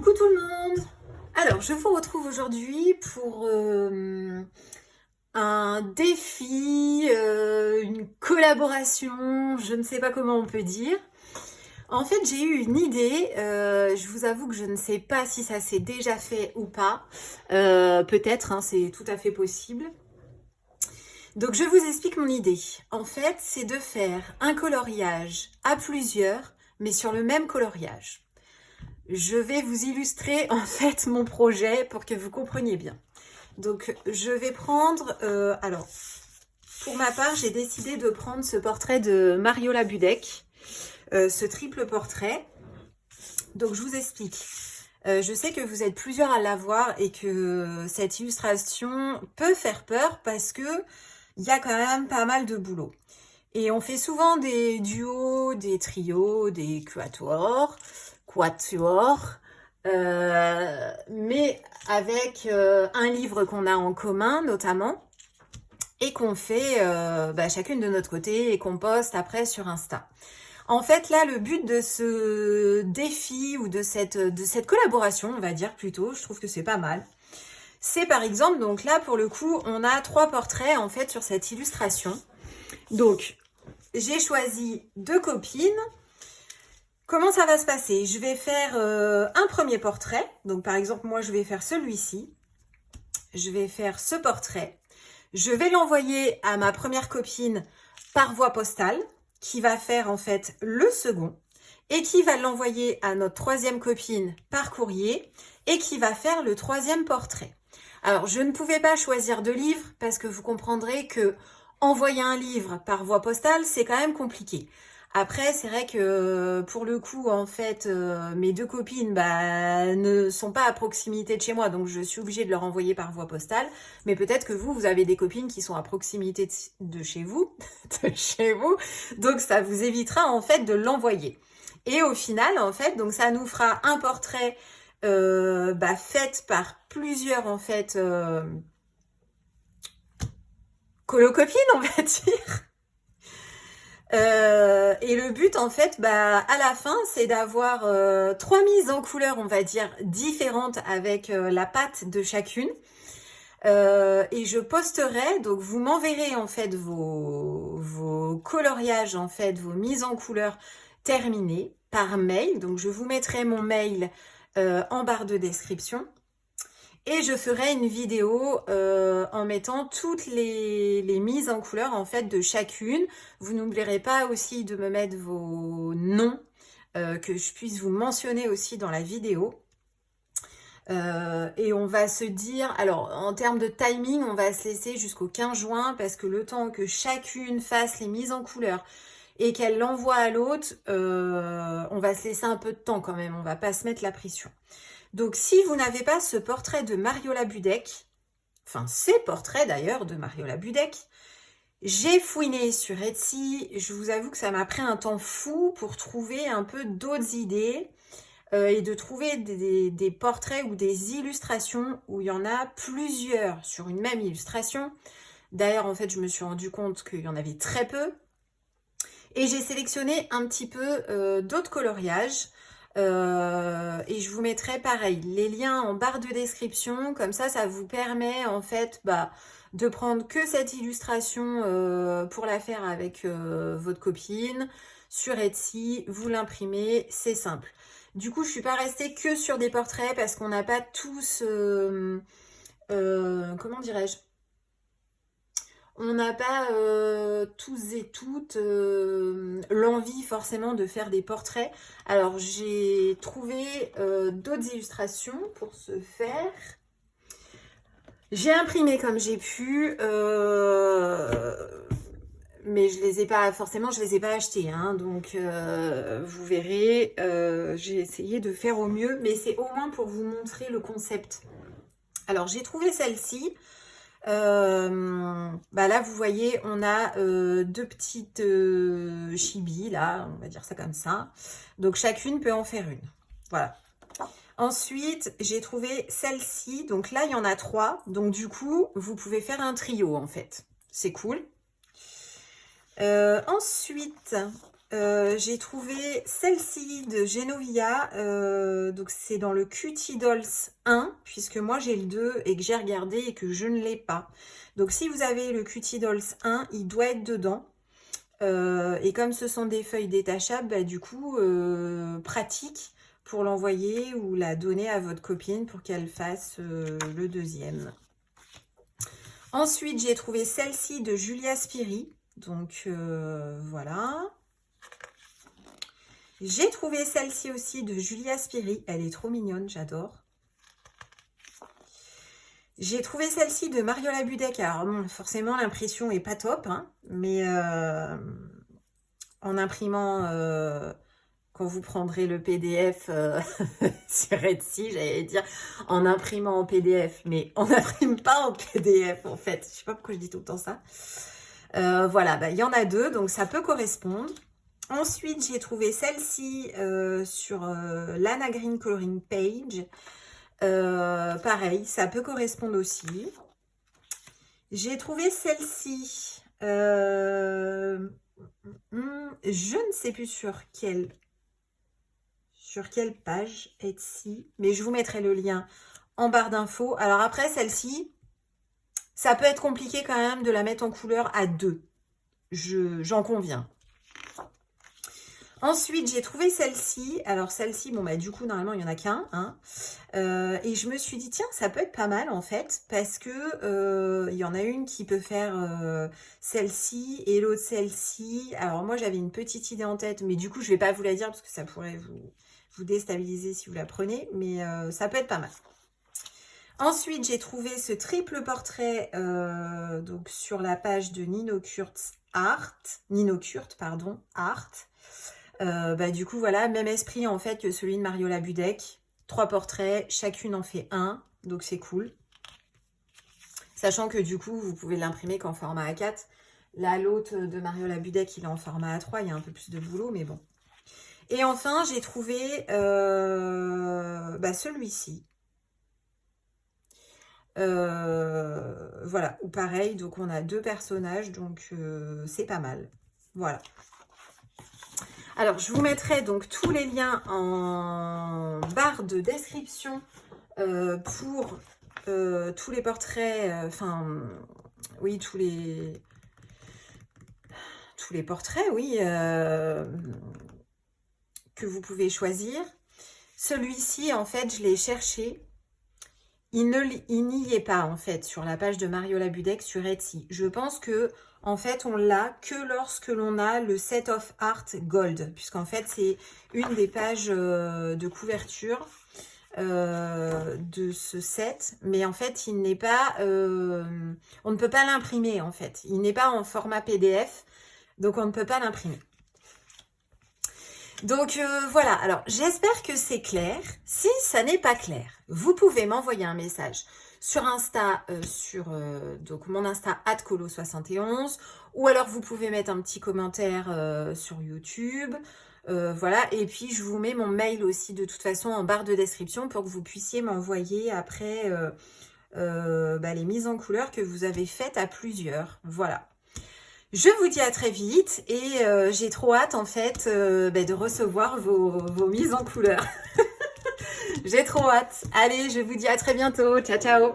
Coucou tout le monde! Alors, je vous retrouve aujourd'hui pour un défi, une collaboration, je ne sais pas comment on peut dire. En fait, j'ai eu une idée, je vous avoue que je ne sais pas si ça s'est déjà fait ou pas. Peut-être, hein, c'est tout à fait possible. Donc, je vous explique mon idée. En fait, c'est de faire un coloriage à plusieurs, mais sur le même coloriage. Je vais vous illustrer en fait mon projet pour que vous compreniez bien. Donc je vais prendre, alors pour ma part j'ai décidé de prendre ce portrait de Mariola Budek, ce triple portrait. Donc je vous explique. Je sais que vous êtes plusieurs à l'avoir et que cette illustration peut faire peur parce que il y a quand même pas mal de boulot. Et on fait souvent des duos, des trios, des quatuors, mais avec un livre qu'on a en commun notamment et qu'on fait chacune de notre côté et qu'on poste après sur Insta. En fait, là, le but de ce défi ou de cette collaboration, on va dire plutôt, je trouve que c'est pas mal. C'est par exemple, donc là, pour le coup, on a 3 portraits en fait sur cette illustration. Donc, j'ai choisi 2 copines. Comment ça va se passer? Je vais faire un premier portrait. Donc, par exemple, moi, je vais faire celui-ci. Je vais faire ce portrait. Je vais l'envoyer à ma première copine par voie postale, qui va faire en fait le second, et qui va l'envoyer à notre troisième copine par courrier, et qui va faire le troisième portrait. Alors, je ne pouvais pas choisir de livre, parce que vous comprendrez que envoyer un livre par voie postale, c'est quand même compliqué. Après, c'est vrai que pour le coup, en fait, mes 2 copines ne sont pas à proximité de chez moi, donc je suis obligée de leur envoyer par voie postale. Mais peut-être que vous avez des copines qui sont à proximité de chez vous, donc ça vous évitera en fait de l'envoyer. Et au final, en fait, donc ça nous fera un portrait fait par plusieurs en fait colocopines, on va dire. Et le but en fait à la fin c'est d'avoir 3 mises en couleur on va dire différentes avec la patte de chacune et je posterai, donc vous m'enverrez en fait vos coloriages en fait, vos mises en couleur terminées par mail, donc je vous mettrai mon mail en barre de description. Et je ferai une vidéo en mettant toutes les mises en couleur en fait de chacune. Vous n'oublierez pas aussi de me mettre vos noms, que je puisse vous mentionner aussi dans la vidéo. Et on va se dire, alors en termes de timing, on va se laisser jusqu'au 15 juin parce que le temps que chacune fasse les mises en couleur et qu'elle l'envoie à l'autre, on va se laisser un peu de temps quand même, on va pas se mettre la pression. Donc, si vous n'avez pas ce portrait de Mariola Budek, enfin, ces portraits d'ailleurs de Mariola Budek, j'ai fouiné sur Etsy. Je vous avoue que ça m'a pris un temps fou pour trouver un peu d'autres idées et de trouver des portraits ou des illustrations où il y en a plusieurs sur une même illustration. D'ailleurs, en fait, je me suis rendu compte qu'il y en avait très peu. Et j'ai sélectionné un petit peu d'autres coloriages. Et je vous mettrai pareil les liens en barre de description, comme ça vous permet en fait de prendre que cette illustration pour la faire avec votre copine sur Etsy, vous l'imprimez, c'est simple. Du coup je suis pas restée que sur des portraits parce qu'on n'a pas tous comment dirais-je, on n'a pas tous et toutes l'envie forcément de faire des portraits. Alors j'ai trouvé d'autres illustrations pour ce faire. J'ai imprimé comme j'ai pu, mais je les ai pas achetées, hein, donc vous verrez. J'ai essayé de faire au mieux, mais c'est au moins pour vous montrer le concept. Alors j'ai trouvé celle-ci. Là vous voyez on a 2 petites chibis là, on va dire ça comme ça, donc chacune peut en faire une, voilà. Ensuite j'ai trouvé celle-ci, donc là il y en a 3, donc du coup vous pouvez faire un trio en fait, c'est cool. Ensuite j'ai trouvé celle-ci de Genovia, donc c'est dans le Cutie Dolls 1, puisque moi j'ai le 2 et que j'ai regardé et que je ne l'ai pas. Donc si vous avez le Cutie Dolls 1, il doit être dedans. Et comme ce sont des feuilles détachables, bah, du coup, pratique pour l'envoyer ou la donner à votre copine pour qu'elle fasse le deuxième. Ensuite, j'ai trouvé celle-ci de Julia Spiri. Donc, voilà. J'ai trouvé celle-ci aussi de Julia Spiri. Elle est trop mignonne, j'adore. J'ai trouvé celle-ci de Mariola Budek. Alors, bon, forcément, l'impression est pas top, hein, mais en imprimant, quand vous prendrez le PDF sur Etsy, j'allais dire en imprimant en PDF, mais on n'imprime pas en PDF en fait. Je sais pas pourquoi je dis tout le temps ça. Voilà, bah, il y en a 2, donc ça peut correspondre. Ensuite, j'ai trouvé celle-ci sur Lana Green Coloring Page. Pareil, ça peut correspondre aussi. J'ai trouvé celle-ci. Je ne sais plus sur quelle page Etsy, mais je vous mettrai le lien en barre d'infos. Alors après, celle-ci, ça peut être compliqué quand même de la mettre en couleur à 2. J'en conviens. Ensuite, j'ai trouvé celle-ci. Alors, celle-ci, bon, bah, du coup, normalement, il n'y en a qu'un. Hein. Et je me suis dit, tiens, ça peut être pas mal, en fait, parce que il y en a une qui peut faire celle-ci et l'autre celle-ci. Alors, moi, j'avais une petite idée en tête, mais du coup, je vais pas vous la dire parce que ça pourrait vous déstabiliser si vous la prenez, mais ça peut être pas mal. Ensuite, j'ai trouvé ce triple portrait donc sur la page de Nino Kurt Art. Bah, du coup, voilà, même esprit en fait que celui de Mariola Budek. 3 portraits, chacune en fait 1, donc c'est cool. Sachant que du coup, vous pouvez l'imprimer qu'en format A4. Là, l'autre de Mariola Budek, il est en format A3, il y a un peu plus de boulot, mais bon. Et enfin, j'ai trouvé bah, celui-ci. Voilà, ou pareil, donc on a 2 personnages, donc c'est pas mal. Voilà. Alors, je vous mettrai donc tous les liens en barre de description pour tous les portraits, oui, tous les portraits, oui, que vous pouvez choisir. Celui-ci, en fait, je l'ai cherché. Il n'y est pas, en fait, sur la page de Mariola Budek sur Etsy. Je pense que en fait, on l'a que lorsque l'on a le Set of Art Gold, puisqu'en fait, c'est une des pages de couverture de ce set. Mais en fait, il n'est pas... on ne peut pas l'imprimer, en fait. Il n'est pas en format PDF, donc on ne peut pas l'imprimer. Donc voilà, alors j'espère que c'est clair. Si ça n'est pas clair, vous pouvez m'envoyer un message sur Insta, donc mon Insta @colo71, ou alors vous pouvez mettre un petit commentaire sur YouTube. Voilà, et puis je vous mets mon mail aussi de toute façon en barre de description pour que vous puissiez m'envoyer après bah, les mises en couleur que vous avez faites à plusieurs. Voilà. Je vous dis à très vite et j'ai trop hâte en fait bah, de recevoir vos mises en couleur. J'ai trop hâte. Allez, je vous dis à très bientôt. Ciao, ciao.